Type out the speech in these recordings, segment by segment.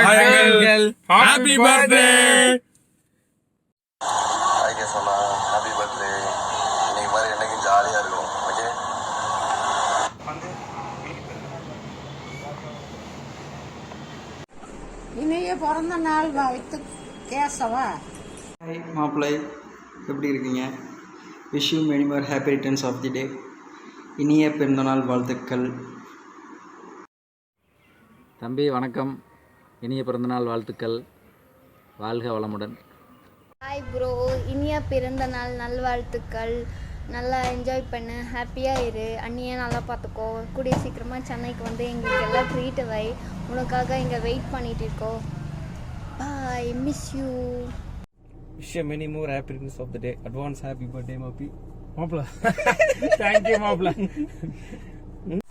uncle. Happy birthday. Hi Kesavana, happy birthday. இன்னைக்கு மாதிரி என்னைக்கும் ஜாலியா இருக்கும். ஓகே. இனிய பிறந்த நாள் வாழ்த்து கேசவா. ஹாய் மாப்பிள்ளை, எப்படி இருக்கீங்க? Wish you many more happy returns of the day. இனிய பிறந்தநாள் வாழ்த்துக்கள். தம்பி வணக்கம், இனிய பிறந்தநாள் வாழ்த்துக்கள், வாழ்க வளமுடன். ஹாய் ப்ரோ, இனிய பிறந்த நாள் நல்வாழ்த்துக்கள். நல்லா என்ஜாய் பண்ணு, ஹாப்பியாக இரு, அண்ணியை நல்லா பார்த்துக்கோ. கூடிய சீக்கிரமாக சென்னைக்கு வந்து எங்களுக்கு எல்லாம் ட்ரீட்டு வை, உனக்காக இங்கே வெயிட் பண்ணிகிட்டு இருக்கோம். Bye, miss you. Wish you many more happy returns of the day. Advance happy birthday, Mapla. Thank you, Mapla.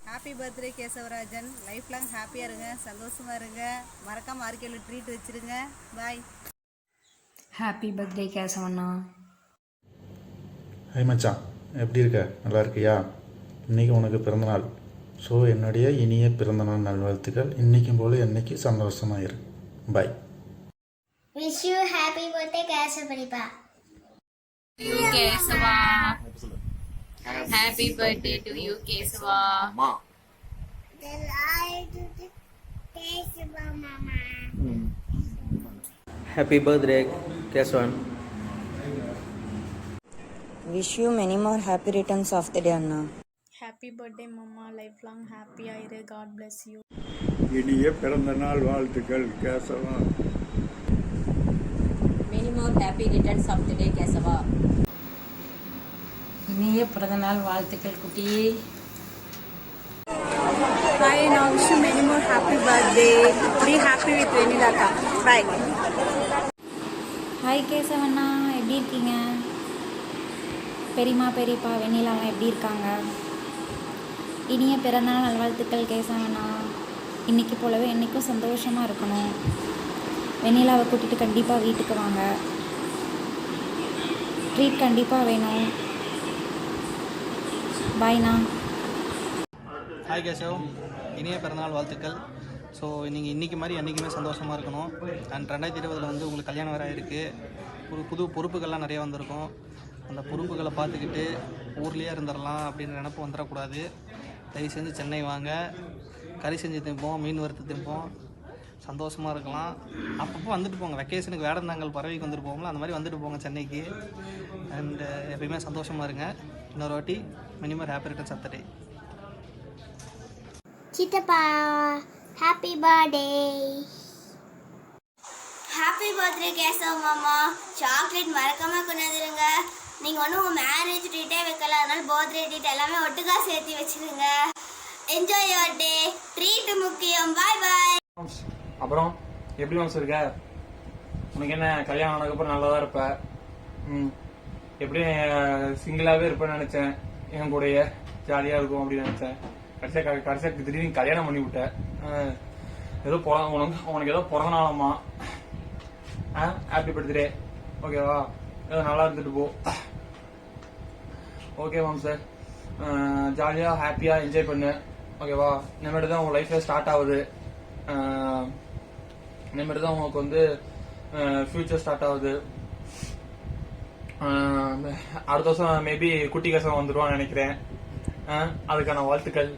Happy birthday Kesavarajan. Life long ஹாப்பியாக இருங்க, சந்தோஷமாக இருங்க, மறக்காம ஆர்கேல ட்ரீட் வச்சுருங்க. பாய். ஹாப்பி பர்த்டே கேசவண்ணா. ஹாய் மச்சான், எப்படி இருக்க? நல்லா இருக்கியா? இன்றைக்கி உனக்கு பிறந்தநாள். ஸோ என்னுடைய இனிய பிறந்தநாள் நல்வாழ்த்துக்கள். இன்றைக்கும் போல் என்றைக்கு சந்தோஷமாக இரு. Bye. Wish you happy birthday கேசவரிப்பா. Kesava, happy birthday to you Kesava. Happy birthday Kesavan. Wish you many more happy returns of the day அண்ணா. ஹாப்பி பர்த்டே மாமா, லைஃப் லாங் ஹாப்பியாக இரு, காட் பிளஸ் யூ. இனிய பிறந்த நாள் வாழ்த்துக்கள் Kesava. Many more happy returns of the day Kesava. இனிய பிறந்தநாள் வாழ்த்துக்கள் குட்டி. ஹாய், நான் wish you many more happy birthday. Be happy with வெனிலாக்கா. பாய். ஹாய் கேசவண்ணா, எப்படி இருக்கீங்க? பெரியம்மா பெரியப்பா வெண்ணிலாலாம் எப்படி இருக்காங்க? இனிய பிறந்தநாள் நல்வாழ்த்துக்கள் கேசவண்ணா. இன்றைக்கி போலவே என்றைக்கும் சந்தோஷமாக இருக்கணும். வெண்ணிலாவை கூட்டிகிட்டு கண்டிப்பாக வீட்டுக்கு வாங்க. ட்ரீட் கண்டிப்பாக வேணும். பாய்ண்ணா. ஹாய் கேசவ், இனிய பிறந்தநாள் வாழ்த்துக்கள். ஸோ நீங்கள் இன்றைக்கி மாதிரி என்றைக்குமே சந்தோஷமாக இருக்கணும். அண்ட் 2020 வந்து உங்களுக்கு கல்யாணம் வேறு இருக்குது. புது பொறுப்புகள்லாம் நிறைய வந்திருக்கும். அந்த பொறுப்புகளை பார்த்துக்கிட்டு ஊர்லேயே இருந்துடலாம் அப்படின்னு நினப்பு வந்துடக்கூடாது. தயவு செஞ்சு சென்னை வாங்க, கறி செஞ்சு திம்போம், மீன் வறுத்து திம்போம், சந்தோஷமாக இருக்கலாம். அப்பப்போ வந்துட்டு போங்க. வெக்கேஷனுக்கு வேடந்தாங்கல் பறவைக்கு வந்துட்டு போவோம்ல, அந்த மாதிரி வந்துட்டு போங்க சென்னைக்கு. அண்டு எப்பயுமே சந்தோஷமாக இருங்க. இன்னொரு வாட்டி minimum happy returns of the day. சித்தப்பா, happy birthday. Happy birthday Kesava மாமா. சாக்லேட் மறக்காமல் கொண்டு வந்துடுங்க. நீங்கள் ஒன்றும் உங்கள் மேரேஜ் ட்ரீட்டே வைக்கல, அதனால பர்த்டே ட்ரீட் எல்லாமே ஒட்டுக்கா சேர்த்து வச்சுருங்க. Enjoy your day. ட்ரீட் முக்கியம். பாய் பாய். அப்புறம் எப்படி மாம்ஸ் இருக்க? உனக்கு என்ன, கல்யாணம் ஆனதுக்கப்புறம் நல்லா தான் இருப்ப. எப்படி சிங்கிளாகவே இருப்பேன்னு நினச்சேன். என் கூடயே ஜாலியாக இருக்கும் அப்படின்னு நினச்சேன். கடைசியாக திடீர்னு கல்யாணம் பண்ணி விட்டேன். ஏதோ உனக்கு ஏதோ பிறந்த நாளாமா. Happy birthday. ஓகேவா? ஏதோ நல்லா இருந்துட்டு போ. ஓகே மேம் சார், ஜாலியாக ஹாப்பியாக என்ஜாய் பண்ணு. ஓகேவா? இனிமேட்டு தான் உங்கள் லைஃப்பில் ஸ்டார்ட் ஆகுது. இனிமேட்டு தான் உங்களுக்கு வந்து ஃப்யூச்சர் ஸ்டார்ட் ஆகுது. அடுத்த வருஷம் மேபி குட்டி கசம் வந்துடுவான்னு நினைக்கிறேன். அதுக்கான வாழ்த்துக்கள்.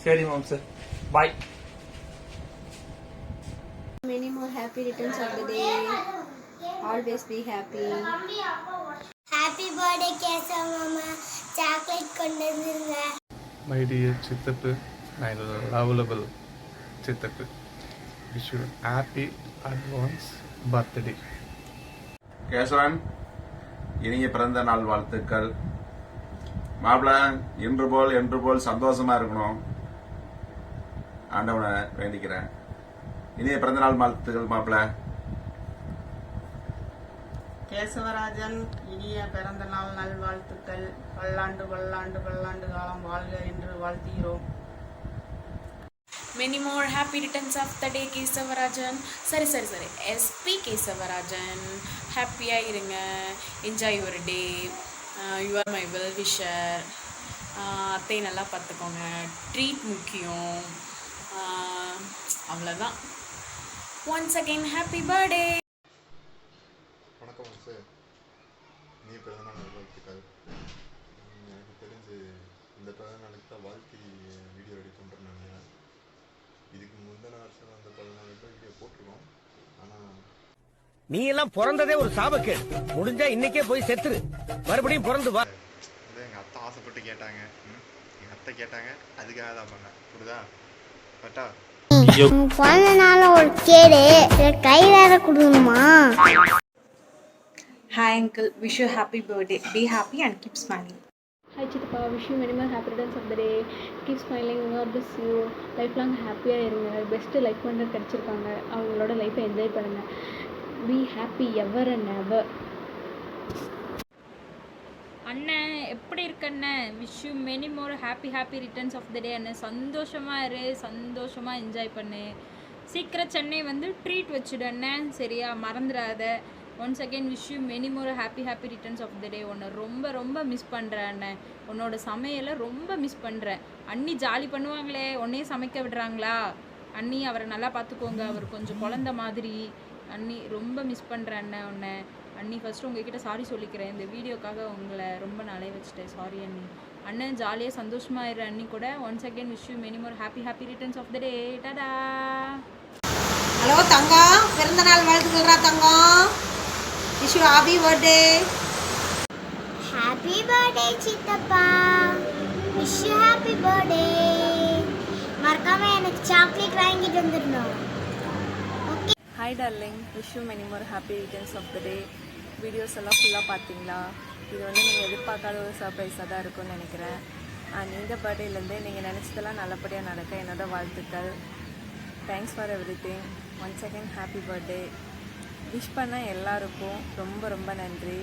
சரி ma'am sir, bye. Many more happy returns of the day. Always be happy. Happy birthday Keshava மாமா. சாக்லேட் கொண்டு வந்துருங்க. மை டியர் சித்தப்பு, மை லவலபிள் சித்தப்பு, wish you happy advance birthday. Kesavan, இனிய பிறந்த நாள் வாழ்த்துக்கள். மாப்பிள்ள என்று போல் சந்தோஷமா இருக்கணும். ஆண்டவனை வேண்டிக்கிறேன். இனிய பிறந்த நாள் வாழ்த்துக்கள் மாப்பிள்ள. கேசவராஜன், இனிய பிறந்த நாள் நல்வாழ்த்துக்கள். பல்லாண்டு பல்லாண்டு பல்லாண்டு காலம் வாழ்க என்று வாழ்த்துகிறோம். Many more happy returns of the day Kesavarajan. சரி எஸ்பி கேசவராஜன், ஹாப்பியாக இருங்க, enjoy your day. You are my well wisher. அத்தையை நல்லா பார்த்துக்கோங்க, ட்ரீட் முக்கியம். அவ்வளோதான். once again happy birthday. வணக்கம் சார், நீ பிறந்தநாள் நல்வாழ்த்துக்கள். எனக்கு தெரிஞ்சு இந்த பிறந்தநாளுக்கு தான் வாழ்த்தி வீடியோ ரெடி பண்ணுறேன்னு நினைக்கிறேன். இதுக்கு முந்தின வருஷம் அந்த பிறந்தநாளுக்கு தான் வீடியோ போட்டிருக்கோம். ஆனால் நீ எல்லாம் பிறந்ததே ஒரு சாபக்கேடு. முடிஞ்சா இன்னைக்கே போய் செத்துரு, மறுபடியும் பிறந்து வா. வந்து எங்கள் அத்தை ஆசைப்பட்டு கேட்டாங்க, எங்கள் அத்தை கேட்டாங்க, அதுக்காக தான் பண்ணேன். புரியுதா? பட்டா பிறந்த நாள் ஒரு கேடு கை வேற கொடுக்கணுமா? Hi uncle, wish you happy birthday. Be happy and keep smiling. Hi சித்தப்பா, wish you many more happy returns of the day. Keep smiling, God bless you. Life long ஹாப்பியாக இருங்க. பெஸ்ட்டு லைஃப் பார்ட்னர் கிடச்சிருக்காங்க, அவங்களோட லைஃப்பை enjoy பண்ணுங்கள். Be happy ever and ever. அண்ணன் எப்படி இருக்க அண்ணன்? Wish you many more happy returns of the day அண்ணன். சந்தோஷமாக இரு, சந்தோஷமாக என்ஜாய் பண்ணு. சீக்கிரம் சென்னை வந்து ட்ரீட் வச்சுடு அண்ணன், சரியா? மறந்துடாத. Once again wish you many more happy returns of the day. உன்னை ரொம்ப ரொம்ப மிஸ் பண்ணுறேன் அண்ணன். உன்னோட சமையலை ரொம்ப மிஸ் பண்ணுறேன். அண்ணி ஜாலி பண்ணுவாங்களே, உன்னையே சமைக்க விடுறாங்களா? அண்ணி அவரை நல்லா பார்த்துக்கோங்க, அவர் கொஞ்சம் குழந்த மாதிரி. அண்ணி ரொம்ப மிஸ் பண்ணுறேன் அண்ணன் உன்னை. அண்ணி ஃபஸ்ட்டு உங்ககிட்ட சாரி சொல்லிக்கிறேன், இந்த வீடியோக்காக உங்களை ரொம்ப நாளே வச்சுட்டேன். சாரி அண்ணி. அண்ணன் ஜாலியாக சந்தோஷமாக இரு அண்ணி கூட. Once again wish you many more happy returns of the day. Tata. Hello தங்கம், பிறந்த நாள் வாழ்த்துக்கள்ரா தங்கம். Wish you happy birthday. Happy birthday சித்தப்பா, விஷ் யூ ஹாப்பி பர்த்டே. மறக்காம எனக்கு சாக்லேட் வாங்கிட்டு வந்துடணும். Hi darling, wish you many more happy returns of the day. Videos எல்லாம் ஃபுல்லாக பார்த்தீங்களா? இது வந்து நீங்கள் எதிர்பார்க்காத ஒரு சர்ப்ரைஸாக தான் இருக்கும்னு நினைக்கிறேன். அண்ட் இந்த பர்த்டேலேருந்து நீங்கள் நினச்சதெல்லாம் நல்லபடியாக நடக்க என்னோட வாழ்த்துக்கள். Thanks for everything. Once again happy birthday. Wish பண்ண எல்லாருக்கும் ரொம்ப ரொம்ப நன்றி.